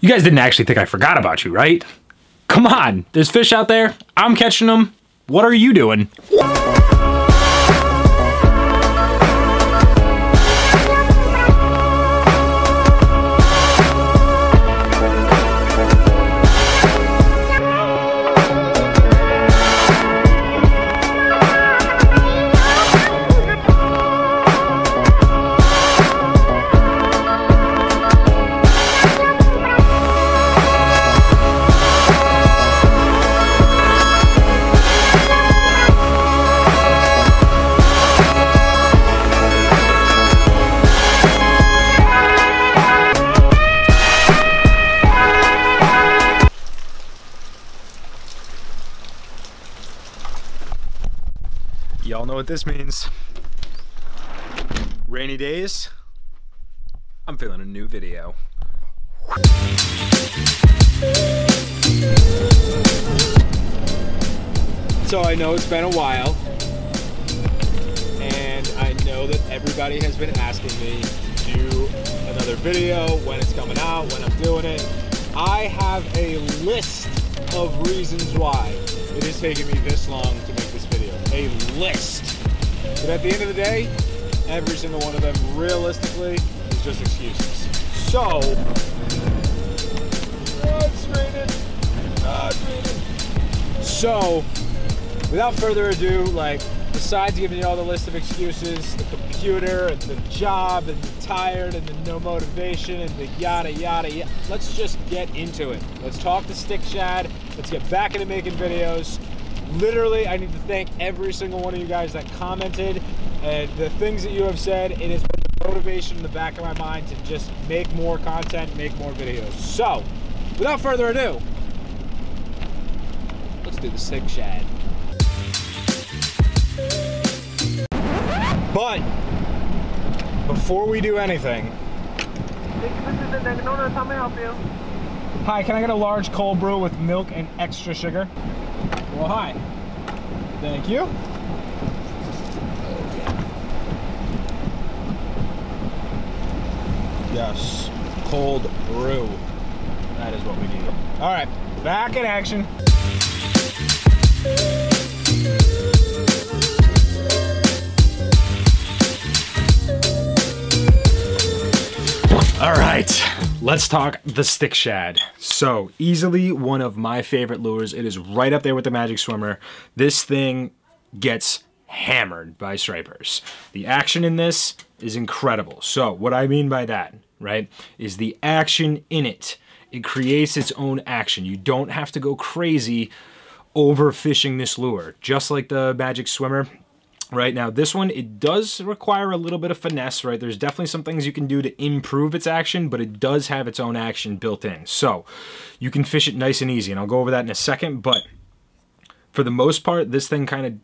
You guys didn't actually think I forgot about you, right? Come on, there's fish out there. I'm catching them. What are you doing? Y'all know what this means. Rainy days, I'm feeling a new video. So I know it's been a while, and I know that everybody has been asking me to do another video, when it's coming out, when I'm doing it. I have a list of reasons why it is taking me this long to make this video. A list. But at the end of the day, every single one of them, realistically, is just excuses. So, it's raining. It's raining. So, without further ado, like, besides giving you all the list of excuses, the computer, and the job, and the tired, and the no motivation, and the yada yada yada, let's just get into it. Let's talk to Stick Shad. Let's get back into making videos. Literally, I need to thank every single one of you guys that commented, and the things that you have said. It has been the motivation in the back of my mind to just make more content, make more videos. So, without further ado, let's do the Stick Shad. But before we do anything, how may I help you? hi, can I get a large cold brew with milk and extra sugar? Well, hi. Thank you. Yes, cold brew. That is what we need. All right, back in action. All right, let's talk the Stick Shad. So, easily one of my favorite lures. It is right up there with the Magic Swimmer. This thing gets hammered by stripers. The action in this is incredible. So, what I mean by that, right, is the action in it. It creates its own action. You don't have to go crazy overfishing this lure. Just like the Magic Swimmer. Right now, this one, it does require a little bit of finesse, right? There's definitely some things you can do to improve its action, but it does have its own action built in. So you can fish it nice and easy, and I'll go over that in a second, but for the most part, this thing kind of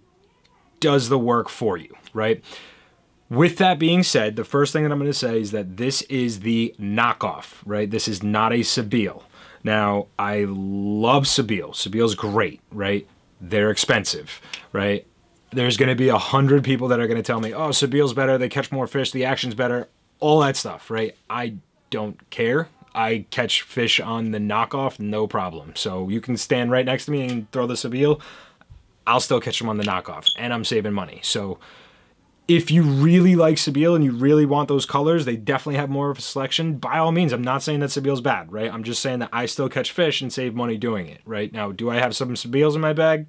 does the work for you, right? With that being said, the first thing that I'm going to say is that this is the knockoff, right? This is not a SOOOO. Now, I love SOOOO. SOOOO's great, right? They're expensive, right? There's going to be 100 people that are going to tell me, oh, SOOOO's better, they catch more fish, the action's better, all that stuff, right? I don't care. I catch fish on the knockoff, no problem. So you can stand right next to me and throw the SOOOO, I'll still catch them on the knockoff, and I'm saving money. So if you really like SOOOO and you really want those colors, they definitely have more of a selection. By all means, I'm not saying that SOOOO's bad, right? I'm just saying that I still catch fish and save money doing it, right? Now, do I have some SOOOO's in my bag?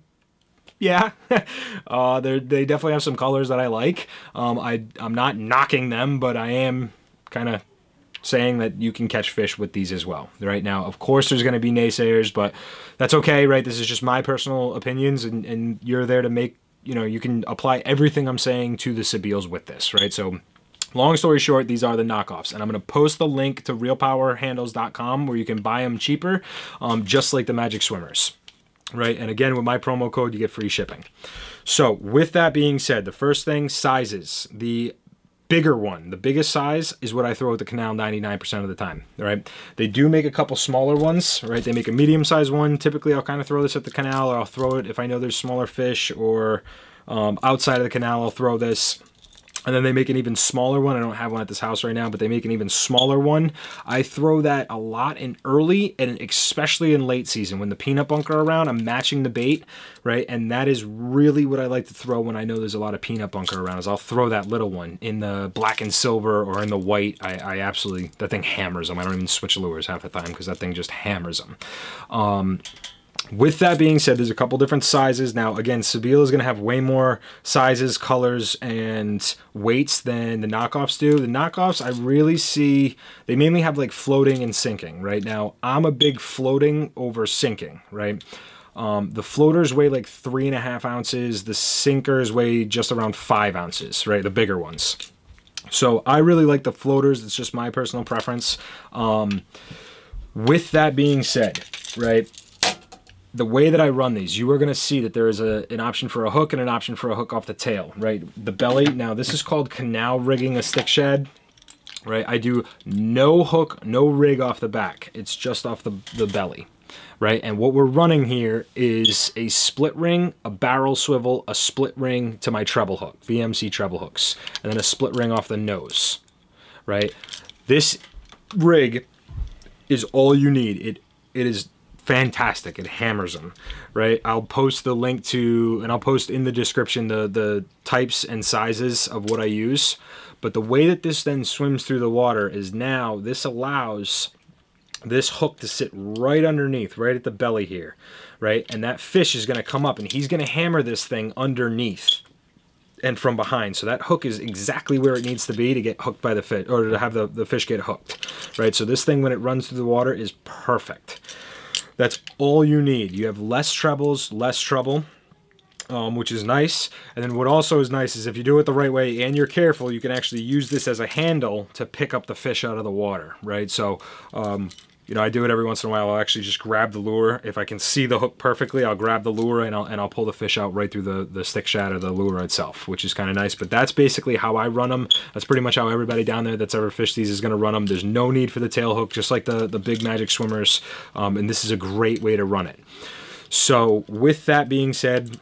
Yeah, they definitely have some colors that I like. I'm not knocking them, but I am kind of saying that you can catch fish with these as well. Right now, of course, there's going to be naysayers, but that's okay, right? This is just my personal opinions, and you're there to make, you know, you can apply everything I'm saying to the SOOOO's with this, right? So Long story short, these are the knockoffs, and I'm going to post the link to realpowerhandles.com where you can buy them cheaper, just like the Magic Swimmers, right? And again, with my promo code, you get free shipping. So with that being said, the first thing, sizes. The bigger one, the biggest size is what I throw at the Canal 99% of the time, right? They do make a couple smaller ones, right? They make a medium-sized one. Typically, I'll kind of throw this at the Canal, or I'll throw it if I know there's smaller fish, or outside of the Canal, I'll throw this. And then they make an even smaller one. I don't have one at this house right now, but they make an even smaller one. I throw that a lot in early and especially in late season. When the peanut bunker are around, I'm matching the bait, right? And that is really what I like to throw when I know there's a lot of peanut bunker around, is I'll throw that little one in the black and silver or in the white. I absolutely, that thing hammers them. I don't even switch lures half the time because that thing just hammers them. With that being said, there's a couple different sizes. Now, again, SOOOO is going to have way more sizes, colors, and weights than the knockoffs do. The knockoffs, I really see, they mainly have like floating and sinking, right? Now, I'm a big floating over sinking, right? The floaters weigh like 3.5 ounces. The sinkers weigh just around 5 ounces, right? The bigger ones. So I really like the floaters. It's just my personal preference. With that being said, right, the way that I run these, you are going to see that there is an option for a hook and an option for a hook off the tail, right? The belly, now this is called Canal Rigging a Stick Shad, right? I do no hook, no rig off the back. It's just off the belly, right? And what we're running here is a split ring, a barrel swivel, a split ring to my treble hook, VMC Treble Hooks, and then a split ring off the nose, right? This rig is all you need. It is fantastic. It hammers them, right? I'll post the link to, and I'll post in the description the types and sizes of what I use. But the way that this then swims through the water is now this allows this hook to sit right underneath, right at the belly here, right? And that fish is going to come up and he's going to hammer this thing underneath and from behind. So that hook is exactly where it needs to be to get hooked by the fish, or to have the fish get hooked, right? So this thing, when it runs through the water, is perfect. That's all you need. You have less trebles, less trouble, which is nice. And then what also is nice is if you do it the right way and you're careful, you can actually use this as a handle to pick up the fish out of the water, right? So, you know, I do it every once in a while. I'll actually just grab the lure. If I can see the hook perfectly, I'll grab the lure and I'll pull the fish out right through the stick shad or the lure itself, which is kind of nice. But that's basically how I run them. That's pretty much how everybody down there that's ever fished these is going to run them. There's no need for the tail hook, just like the big Magic Swimmers. And this is a great way to run it. So with that being said,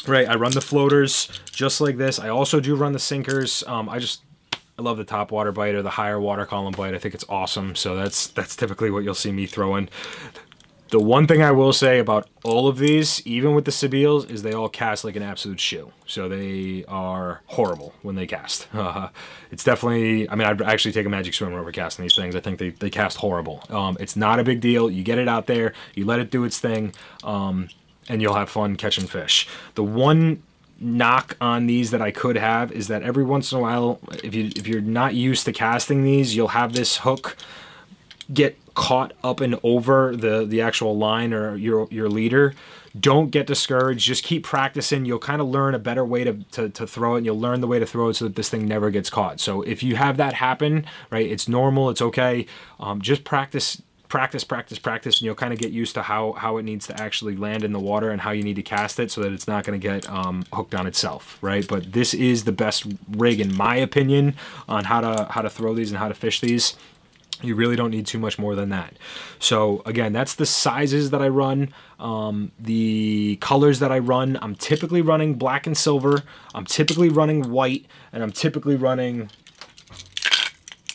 right, I run the floaters just like this. I also do run the sinkers. I love the top water bite or the higher water column bite. I think it's awesome. So that's typically what you'll see me throwing. The one thing I will say about all of these, even with the SOOOOs, is they all cast like an absolute shoe. So they are horrible when they cast. It's definitely, I mean, I'd actually take a Magic Swimmer over casting these things. I think they cast horrible. It's not a big deal. You get it out there, you let it do its thing, and you'll have fun catching fish. The one knock on these that I could have is that every once in a while, if you're not used to casting these, you'll have this hook get caught up and over the actual line or your leader. Don't get discouraged. Just keep practicing. You'll kind of learn a better way to throw it, and you'll learn the way to throw it so that this thing never gets caught. So if you have that happen, right, it's normal, it's okay. Just practice, and you'll kind of get used to how it needs to actually land in the water and how you need to cast it so that it's not going to get hooked on itself, right? But this is the best rig, in my opinion, on how to throw these and how to fish these. You really don't need too much more than that. So again, that's the sizes that I run, the colors that I run. I'm typically running black and silver, I'm typically running white, and I'm typically running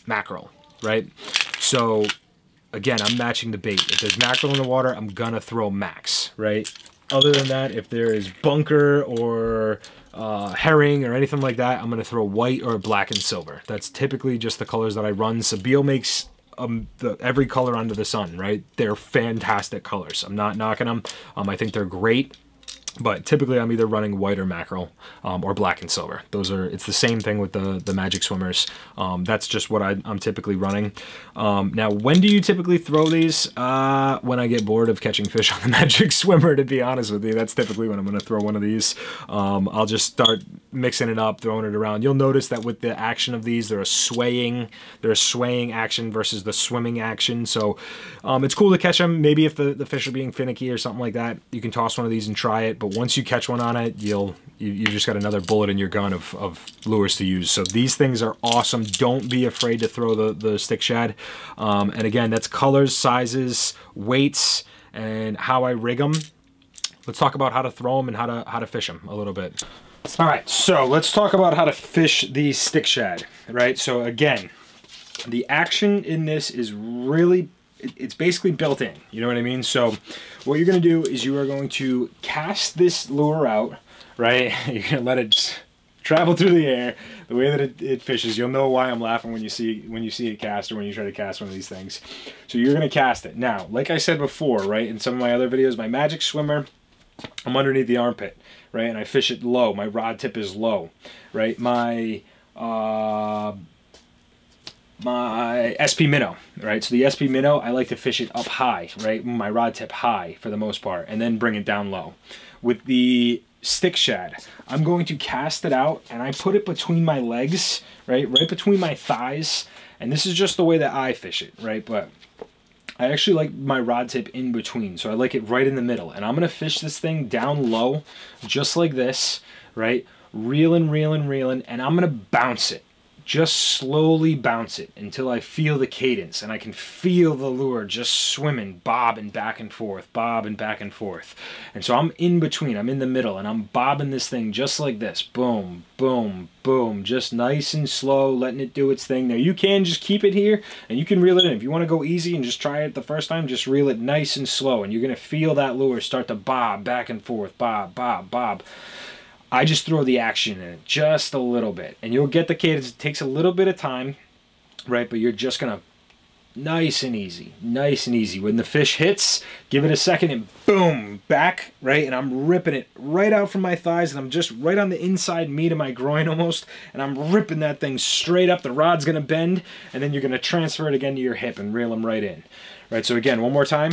mackerel, right? So again, I'm matching the bait. If there's mackerel in the water, I'm gonna throw max, right? Other than that, if there is bunker or herring or anything like that, I'm gonna throw white or black and silver. That's typically just the colors that I run. SOOOO makes every color under the sun, right? They're fantastic colors. I'm not knocking them. I think they're great. But typically I'm either running white or mackerel or black and silver. It's the same thing with the Magic Swimmers. That's just what I'm typically running. Now, when do you typically throw these? When I get bored of catching fish on the Magic Swimmer, to be honest with you. That's typically when I'm gonna throw one of these. I'll just start mixing it up, throwing it around. You'll notice that with the action of these, they're a swaying action versus the swimming action. So it's cool to catch them. Maybe if the fish are being finicky or something like that, you can toss one of these and try it. But once you catch one on it, you just got another bullet in your gun of lures to use. So these things are awesome. Don't be afraid to throw the stick shad. And again, that's colors, sizes, weights, and how I rig them. Let's talk about how to throw them and how to fish them a little bit. All right, so let's talk about how to fish the stick shad, right? So again, the action in this is really, it's basically built in, you know what I mean? So what you're gonna do is you are going to cast this lure out, right? You're gonna let it travel through the air. The way that it fishes, you'll know why I'm laughing when you see it cast or when you try to cast one of these things. So you're gonna cast it. Now, like I said before, right, in some of my other videos, my Magic Swimmer, I'm underneath the armpit, right? And I fish it low. My rod tip is low, right? My SP minnow, right? So the SP minnow, I like to fish it up high, right? My rod tip high for the most part, and then bring it down low. With the stick shad, I'm going to cast it out and I put it between my legs, right? Right between my thighs. And this is just the way that I fish it, right? But I actually like my rod tip in between. So I like it right in the middle. And I'm gonna fish this thing down low, just like this, right? Reeling, reeling, reeling, and I'm gonna bounce it. Just slowly bounce it until I feel the cadence and I can feel the lure just swimming, bobbing back and forth, bobbing back and forth. And so I'm in between, I'm in the middle, and I'm bobbing this thing just like this. Boom, boom, boom, just nice and slow, letting it do its thing. Now you can just keep it here and you can reel it in. If you want to go easy and just try it the first time, just reel it nice and slow and you're going to feel that lure start to bob back and forth, bob, bob, bob. I just throw the action in it just a little bit and you'll get the cadence. It takes a little bit of time, right? But you're just gonna nice and easy. When the fish hits, give it a second and boom, back, right? And I'm ripping it right out from my thighs and I'm just right on the inside meat of my groin almost, and I'm ripping that thing straight up. The rod's gonna bend and then you're gonna transfer it again to your hip and reel them right in, right? So again, one more time,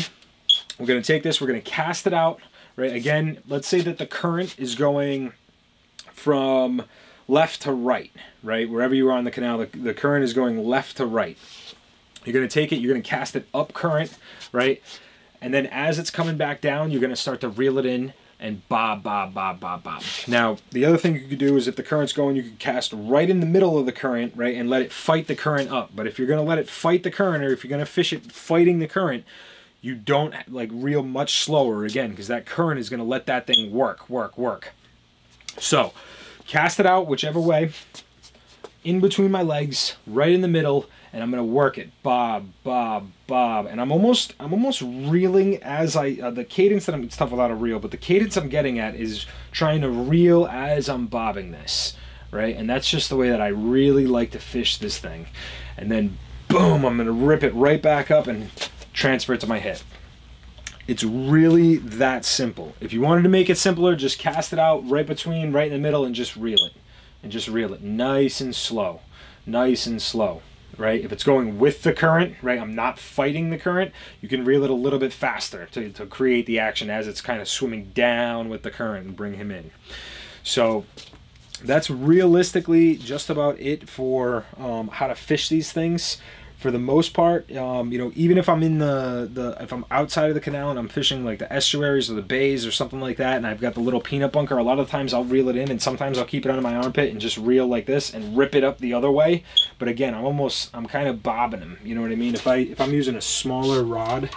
we're gonna take this, we're gonna cast it out, right? Again, let's say that the current is going from left to right, right? Wherever you are on the canal, the current is going left to right. You're going to take it, you're going to cast it up current, right? And then as it's coming back down, you're going to start to reel it in and bob, bob, bob, bob, bob. Now, the other thing you could do is if the current's going, you could cast right in the middle of the current, right? And let it fight the current up. But if you're going to let it fight the current, or if you're going to fish it fighting the current, you don't like reel much slower again, because that current is going to let that thing work. So, cast it out whichever way, in between my legs, right in the middle, and I'm gonna work it, bob, bob, bob, and I'm almost reeling as the cadence that it's tough without a reel, but the cadence I'm getting at is trying to reel as I'm bobbing this, right? And that's just the way that I really like to fish this thing. And then, boom, I'm gonna rip it right back up and transfer it to my hip. It's really that simple. If you wanted to make it simpler, just cast it out right between, right in the middle, and just reel it. And just reel it nice and slow, right? If it's going with the current, right, I'm not fighting the current, you can reel it a little bit faster to create the action as it's kind of swimming down with the current and bring him in. So that's realistically just about it for how to fish these things. For the most part, you know, even if I'm in if I'm outside of the canal and I'm fishing like the estuaries or the bays or something like that, and I've got the little peanut bunker, a lot of times I'll reel it in, and sometimes I'll keep it under my armpit and just reel like this and rip it up the other way. But again, I'm kind of bobbing them. You know what I mean? If I'm using a smaller rod,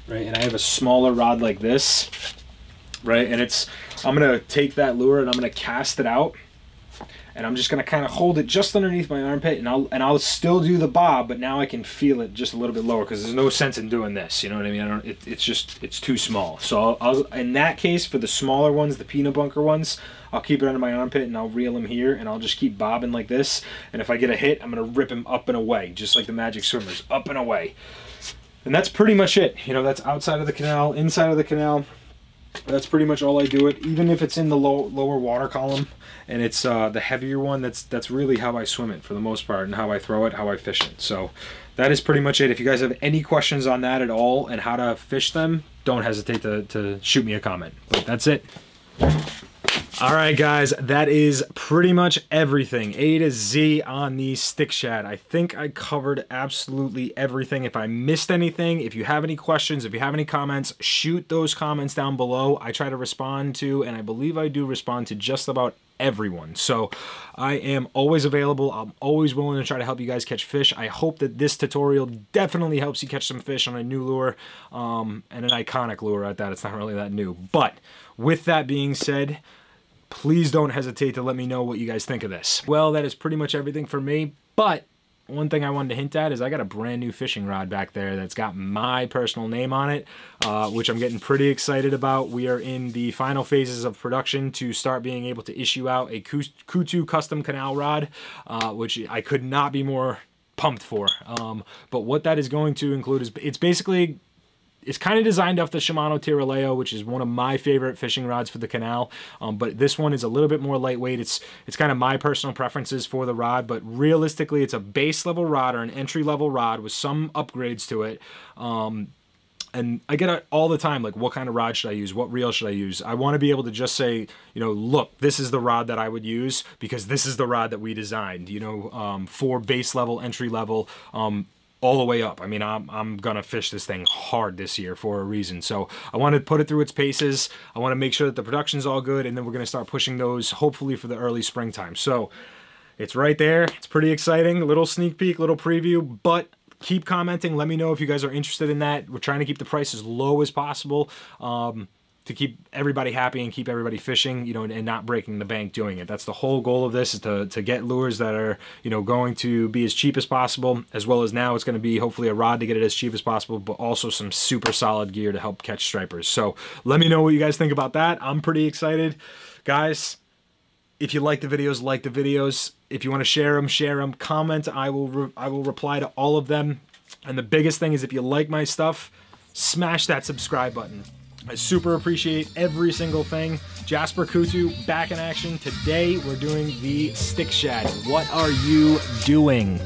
right, and I have a smaller rod like this, right, and I'm gonna take that lure and I'm gonna cast it out. And I'm just gonna kind of hold it just underneath my armpit, and I'll still do the bob, but now I can feel it just a little bit lower, because there's no sense in doing this. You know what I mean? It's too small. So I'll in that case, for the smaller ones, the peanut bunker ones, I'll keep it under my armpit and I'll reel him here, and I'll just keep bobbing like this. And if I get a hit, I'm gonna rip him up and away, just like the Magic Swimmers, up and away. And that's pretty much it. You know, that's outside of the canal, inside of the canal. That's pretty much all I do it. Even if it's in the lower water column and it's the heavier one, that's really how I swim it for the most part, and how I throw it, how I fish it. So that is pretty much it. If you guys have any questions on that at all and how to fish them, don't hesitate to shoot me a comment. But that's it. All right, guys, that is pretty much everything A to Z on the Stick Shad. I think I covered absolutely everything. If I missed anything, if you have any questions, if you have any comments, shoot those comments down below. I try to respond to, and I believe I do respond to just about everyone. So I am always available. I'm always willing to try to help you guys catch fish. I hope that this tutorial definitely helps you catch some fish on a new lure, and an iconic lure at that. It's not really that new. But with that being said, please don't hesitate to let me know what you guys think of this. Well, that is pretty much everything for me, but one thing I wanted to hint at is I got a brand new fishing rod back there that's got my personal name on it, which I'm getting pretty excited about. We are in the final phases of production to start being able to issue out a Kutu custom canal rod, which I could not be more pumped for. But what that is going to include is it's kind of designed off the Shimano LMAO, which is one of my favorite fishing rods for the canal. But this one is a little bit more lightweight. It's kind of my personal preferences for the rod, but realistically, it's a base level rod or an entry level rod with some upgrades to it. And I get it all the time, like, what kind of rod should I use? What reel should I use? I want to be able to just say, you know, look, this is the rod that I would use because this is the rod that we designed, you know, for base level, entry level, all the way up. I mean, I'm gonna fish this thing hard this year for a reason. So I want to put it through its paces. I want to make sure that the production's all good, and then we're gonna start pushing those hopefully for the early springtime. So it's right there. It's pretty exciting. A little sneak peek, little preview, but keep commenting. Let me know if you guys are interested in that. We're trying to keep the price as low as possible, to keep everybody happy and keep everybody fishing, you know, and not breaking the bank doing it. That's the whole goal of this, is to get lures that are, you know, going to be as cheap as possible, as well as now it's going to be hopefully a rod to get it as cheap as possible, but also some super solid gear to help catch stripers. So let me know what you guys think about that. I'm pretty excited. Guys, if you like the videos, like the videos. If you want to share them, comment. I will reply to all of them. And the biggest thing is, if you like my stuff, smash that subscribe button. I super appreciate every single thing. Jasper Kutu back in action. Today we're doing the Stick Shad. What are you doing?